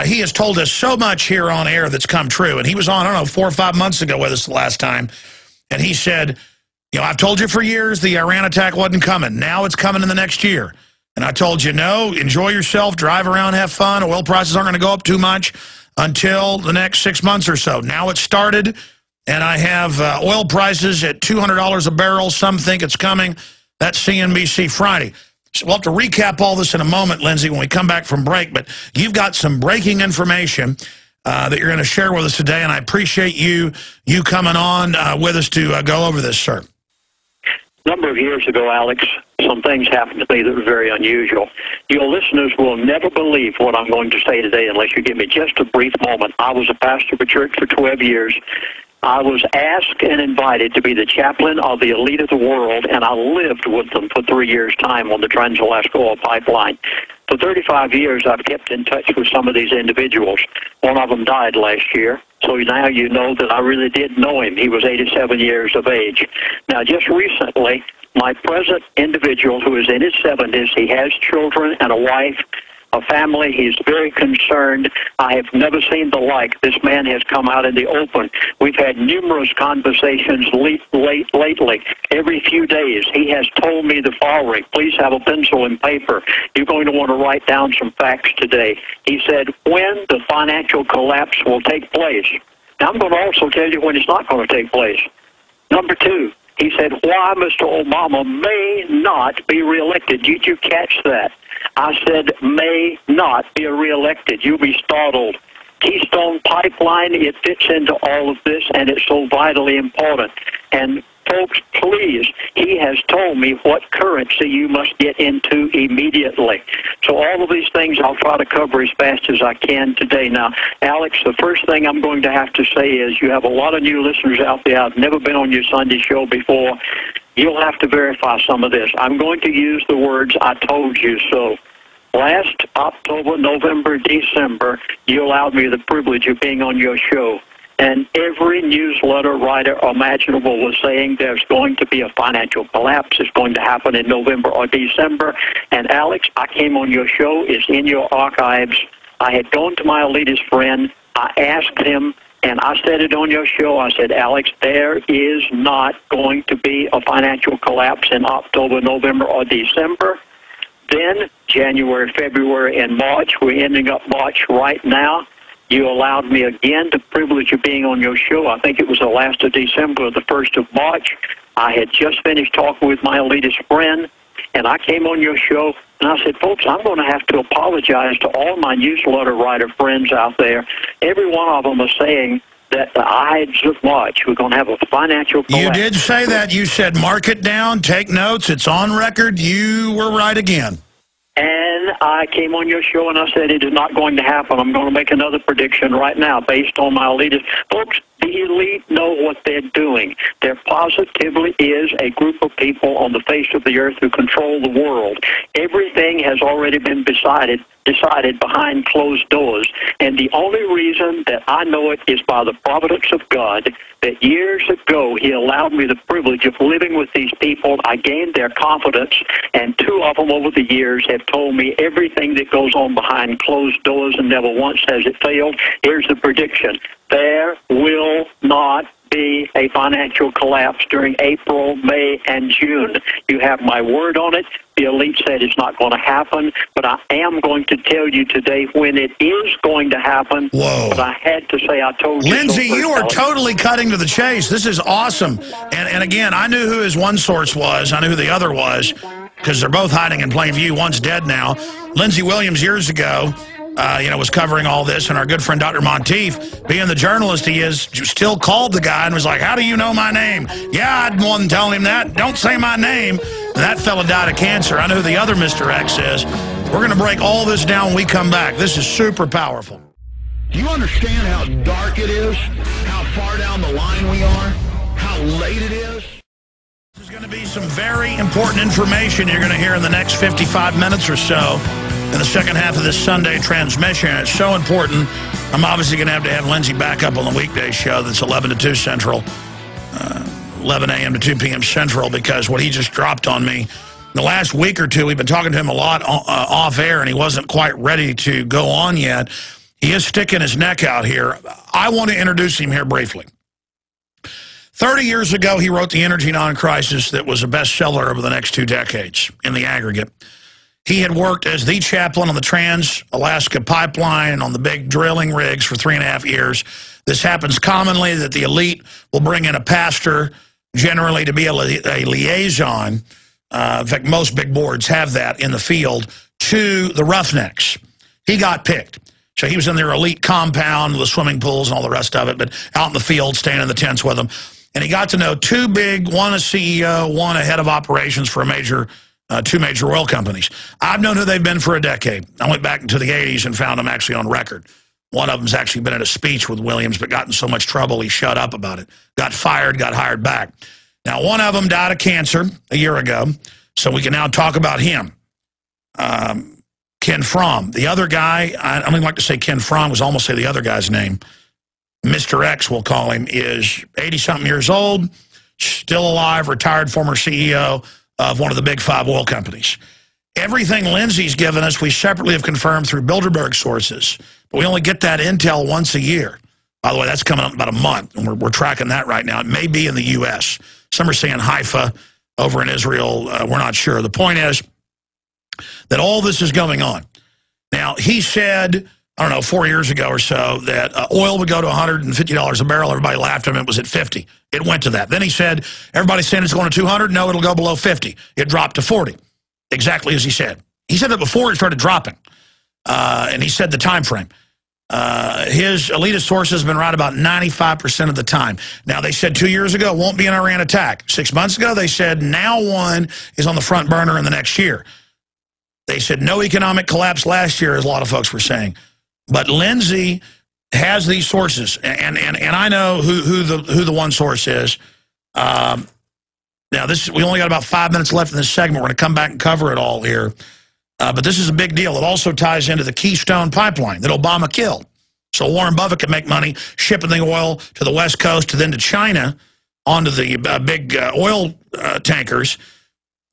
He has told us so much here on air that's come true. And he was on, I don't know, 4 or 5 months ago with us the last time. And he said, you know, I've told you for years the Iran attack wasn't coming. Now it's coming in the next year. And I told you, no, enjoy yourself, drive around, have fun. Oil prices aren't going to go up too much until the next 6 months or so. Now it's started, and I have oil prices at $200 a barrel. Some think it's coming. That's CNBC Friday. So we'll have to recap all this in a moment, Lindsey, when we come back from break. But you've got some breaking information that you're going to share with us today, and I appreciate you coming on with us to go over this, sir. A number of years ago, Alex, some things happened to me that were very unusual. Your listeners will never believe what I'm going to say today unless you give me just a brief moment. I was a pastor of a church for 12 years. I was asked and invited to be the chaplain of the elite of the world, and I lived with them for 3 years' time on the Trans-Alaska Oil Pipeline. For 35 years, I've kept in touch with some of these individuals. One of them died last year, so now you know that I really did know him. He was 87 years of age. Now, just recently, my present individual, who is in his 70s, he has children and a wife, a family. He's very concerned. I have never seen the like. This man has come out in the open. We've had numerous conversations lately. Every few days, he has told me the following. Please have a pencil and paper. You're going to want to write down some facts today. He said, when the financial collapse will take place. Now, I'm going to also tell you when it's not going to take place. Number two, he said, why Mr. Obama may not be reelected. Did you catch that? I said, may not be reelected. You'll be startled. Keystone Pipeline, it fits into all of this, and it's so vitally important. And folks, please, he has told me what currency you must get into immediately. So all of these things I'll try to cover as fast as I can today. Now, Alex, the first thing I'm going to have to say is you have a lot of new listeners out there. I've never been on your Sunday show before. You'll have to verify some of this. I'm going to use the words, I told you so. Last October, November, December, you allowed me the privilege of being on your show. And every newsletter writer imaginable was saying there's going to be a financial collapse. It's going to happen in November or December. And, Alex, I came on your show. It's in your archives. I had gone to my elitist friend. I asked him, and I said it on your show. I said, Alex, there is not going to be a financial collapse in October, November, or December. Then January, February, and March. We're ending up March right now. You allowed me again the privilege of being on your show. I think it was the last of December or the 1st of March. I had just finished talking with my elitist friend, and I came on your show, and I said, folks, I'm going to have to apologize to all my newsletter writer friends out there. Every one of them is saying that the Ides of March, we're going to have a financial collapse. You did say that. You said mark it down, take notes. It's on record. You were right again. And I came on your show and I said it is not going to happen. I'm going to make another prediction right now based on my elitist. Folks, the elite know what they're doing. There positively is a group of people on the face of the earth who control the world. Everything has already been decided behind closed doors. And the only reason that I know it is by the providence of God that years ago he allowed me the privilege of living with these people. I gained their confidence, and two of them over the years have told me everything that goes on behind closed doors, and never once has it failed. Here's the prediction. There will not be a financial collapse during April, May, and June. You have my word on it. The elite said it's not going to happen, but I am going to tell you today when it is going to happen. Whoa. But I had to say I told you. Lindsey, so you are totally cutting to the chase. This is awesome. And again, I knew who his one source was. I knew who the other was because they're both hiding in plain view. One's dead now. Lindsey Williams years ago, was covering all this, and our good friend Dr. Monteith, being the journalist he is, still called the guy and was like, how do you know my name? Yeah, I'd one telling him that. Don't say my name. And that fella died of cancer. I know who the other Mr. X is. We're going to break all this down when we come back. This is super powerful. Do you understand how dark it is? How far down the line we are? How late it is? There's going to be some very important information you're going to hear in the next 55 minutes or so in the second half of this Sunday transmission. It's so important. I'm obviously going to have Lindsey back up on the weekday show that's 11 to 2 Central, 11 a.m. to 2 p.m. Central, because what he just dropped on me, the last week or two, we've been talking to him a lot off air, and he wasn't quite ready to go on yet. He is sticking his neck out here. I want to introduce him here briefly. 30 years ago, he wrote The Energy Non-Crisis that was a bestseller over the next 2 decades in the aggregate. He had worked as the chaplain on the Trans-Alaska Pipeline on the big drilling rigs for 3.5 years. This happens commonly that the elite will bring in a pastor, generally to be a liaison. In fact, most big boards have that in the field, to the roughnecks. He got picked. So he was in their elite compound with the swimming pools and all the rest of it, but out in the field, staying in the tents with them. And he got to know 2 big, one a CEO, one a head of operations for a 2 major oil companies. I've known who they've been for a decade. I went back into the 80s and found them actually on record. One of them's actually been at a speech with Williams, but got in so much trouble he shut up about it. Got fired, got hired back. Now, one of them died of cancer a year ago, so we can now talk about him. Ken Fromm. The other guy, I don't even like to say Ken Fromm, was almost say the other guy's name. Mr. X, we'll call him, is 80-something years old, still alive, retired former CEO of one of the big 5 oil companies. Everything Lindsey's given us, we separately have confirmed through Bilderberg sources, but we only get that intel once a year. By the way, that's coming up in about a month, and we're tracking that right now. It may be in the U.S. Some are saying Haifa over in Israel. We're not sure. The point is that all this is going on. Now, he said, I don't know, 4 years ago or so, that oil would go to $150 a barrel. Everybody laughed at him. It was at 50. It went to that. Then he said, everybody's saying it's going to 200. No, it'll go below 50. It dropped to 40, exactly as he said. He said that before it started dropping, and he said the time frame. His elitist sources have been right about 95% of the time. Now, they said 2 years ago, won't be an Iran attack. 6 months ago, they said now one is on the front burner in the next year. They said no economic collapse last year, as a lot of folks were saying. But Lindsey has these sources, and I know who the one source is. Now, we only got about 5 minutes left in this segment. We're going to come back and cover it all here. But this is a big deal. It also ties into the Keystone Pipeline that Obama killed. So Warren Buffett could make money shipping the oil to the West Coast, then to China, onto the big oil tankers.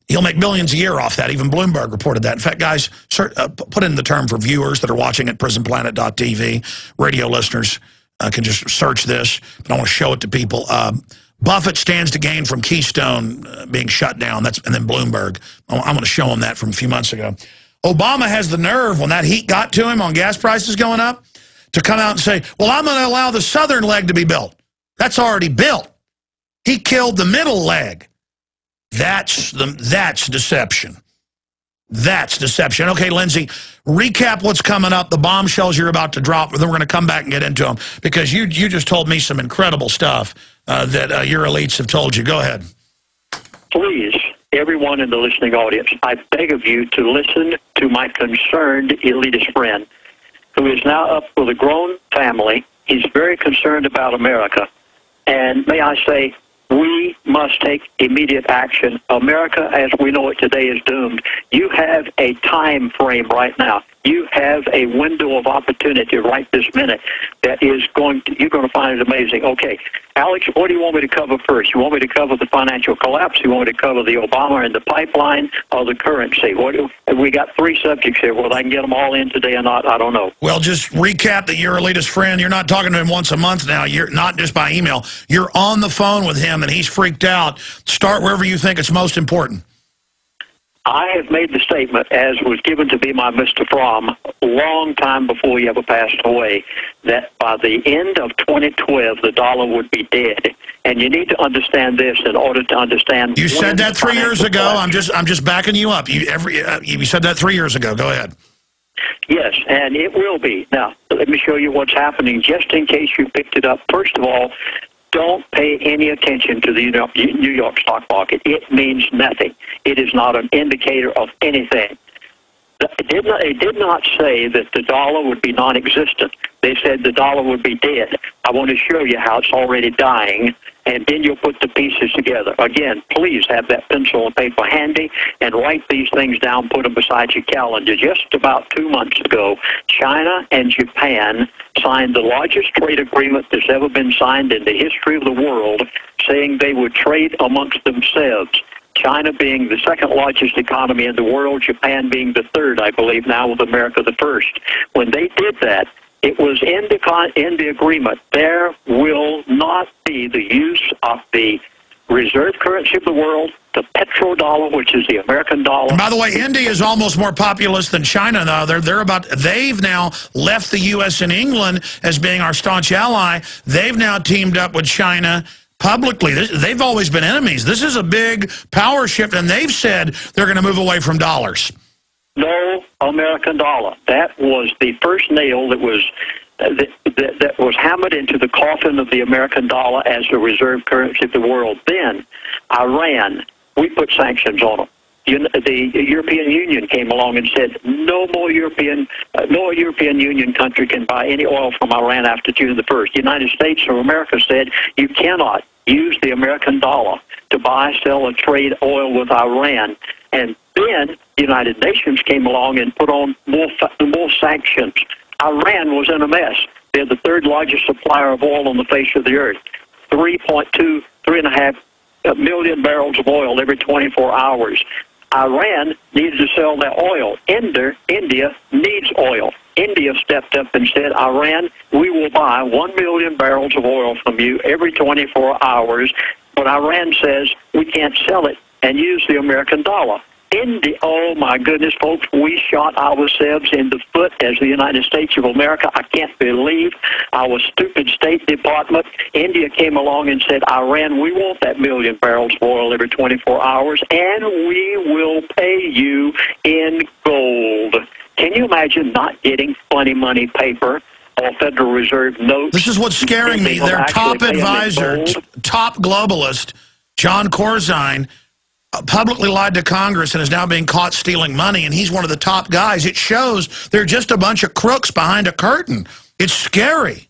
He'll make billions a year off that. Even Bloomberg reported that. In fact, guys, put in the term for viewers that are watching at prisonplanet.tv. Radio listeners can just search this, but I want to show it to people. Buffett stands to gain from Keystone being shut down. And then Bloomberg. I'm going to show him that from a few months ago. Obama has the nerve, when that heat got to him on gas prices going up, to come out and say, well, I'm going to allow the southern leg to be built. That's already built. He killed the middle leg. That's deception. That's deception. Okay, Lindsey, recap what's coming up, the bombshells you're about to drop, and then we're going to come back and get into them, because you just told me some incredible stuff that your elites have told you. Go ahead. Please, everyone in the listening audience, I beg of you to listen to my concerned elitist friend, who is now up with a grown family. He's very concerned about America. And may I say, we must take immediate action. America, as we know it today, is doomed. You have a time frame right now. You have a window of opportunity right this minute that is you're going to find it amazing. Okay, Alex, what do you want me to cover first? You want me to cover the financial collapse? You want me to cover the Obama and the pipeline, or the currency? We got 3 subjects here. Whether I can get them all in today or not, I don't know. Well, just recap that you're elitist friend. You're not talking to him once a month now. You're not just by email. You're on the phone with him, and he's freaked out. Start wherever you think it's most important. I have made the statement, as was given to be by Mr. Fromm a long time before he ever passed away, that by the end of 2012, the dollar would be dead. And you need to understand this in order to understand. You said that 3 years ago. I'm just backing you up. You said that 3 years ago. Go ahead. Yes, and it will be. Now, let me show you what's happening, just in case you picked it up. First of all, don't pay any attention to the New York stock market. It means nothing. It is not an indicator of anything. It did not say that the dollar would be non-existent. They said the dollar would be dead. I want to show you how it's already dying, and then you'll put the pieces together. Again, please have that pencil and paper handy and write these things down, put them beside your calendar. Just about 2 months ago, China and Japan signed the largest trade agreement that's ever been signed in the history of the world, saying they would trade amongst themselves. China being the second largest economy in the world, Japan being the third, I believe, now with America the first. When they did that, It was in the agreement. There will not be the use of the reserve currency of the world, the petrodollar, which is the American dollar. And by the way, India is almost more populous than China now. They've now left the U.S. and England as being our staunch ally. They've now teamed up with China publicly. They've always been enemies. This is a big power shift, and they've said they're going to move away from dollars. No American dollar. That was the first nail that was hammered into the coffin of the American dollar as the reserve currency of the world. Then Iran, we put sanctions on them. The European Union came along and said no European Union country can buy any oil from Iran after June the 1st. The United States of America said you cannot use the American dollar to buy, sell, or trade oil with Iran. And then the United Nations came along and put on more sanctions. Iran was in a mess. They're the third largest supplier of oil on the face of the earth. 3.5 million barrels of oil every 24 hours. Iran needed to sell their oil. India needs oil. India stepped up and said, Iran, we will buy 1 million barrels of oil from you every 24 hours. But Iran says we can't sell it and use the American dollar. Oh, my goodness, folks, we shot ourselves in the foot as the United States of America. I can't believe our stupid State Department. India came along and said, Iran, we want that million barrels of oil every 24 hours, and we will pay you in gold. Can you imagine not getting funny money paper or Federal Reserve notes? This is what's scaring me. Their top advisor, top globalist, John Corzine, publicly lied to Congress and is now being caught stealing money, and he's one of the top guys. It shows they're just a bunch of crooks behind a curtain. It's scary.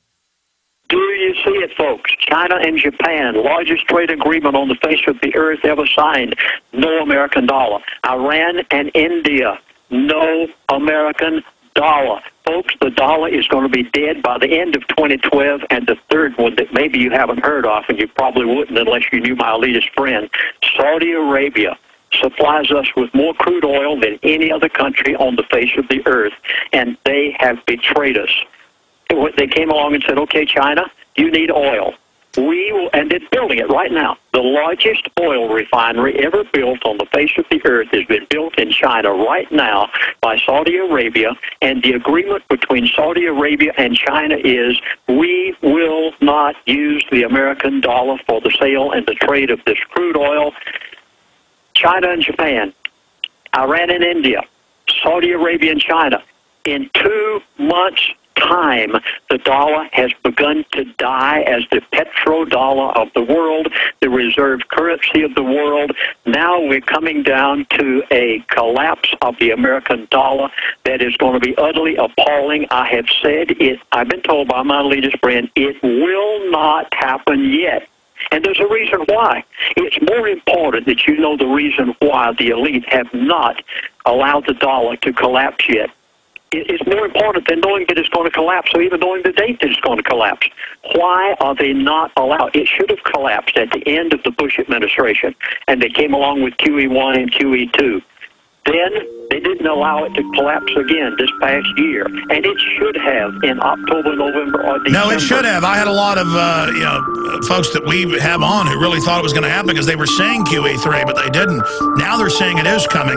Do you see it, folks? China and Japan, largest trade agreement on the face of the earth ever signed. No American dollar. Iran and India, no American dollar. Folks, the dollar is going to be dead by the end of 2012, and the third one that maybe you haven't heard of, and you probably wouldn't unless you knew my elitist friend, Saudi Arabia supplies us with more crude oil than any other country on the face of the earth, and they have betrayed us. They came along and said, okay, China, you need oil. And they're building it right now. The largest oil refinery ever built on the face of the earth has been built in China right now by Saudi Arabia, and the agreement between Saudi Arabia and China is we will not use the American dollar for the sale and the trade of this crude oil. China and Japan, Iran and India, Saudi Arabia and China, in 2 months' time, the dollar has begun to die as the petrodollar of the world, the reserve currency of the world. Now we're coming down to a collapse of the American dollar that is going to be utterly appalling. I have said it. I've been told by my elitist friend, it will not happen yet. And there's a reason why. It's more important that you know the reason why the elite have not allowed the dollar to collapse yet. It's more important than knowing that it's going to collapse or even knowing the date that it's going to collapse. Why are they not allowed? It should have collapsed at the end of the Bush administration, and they came along with QE1 and QE2. Then they didn't allow it to collapse again this past year, and it should have in October, November, or December. No, it should have. I had a lot of folks that we have on who really thought it was going to happen because they were saying QE3, but they didn't. Now they're saying it is coming.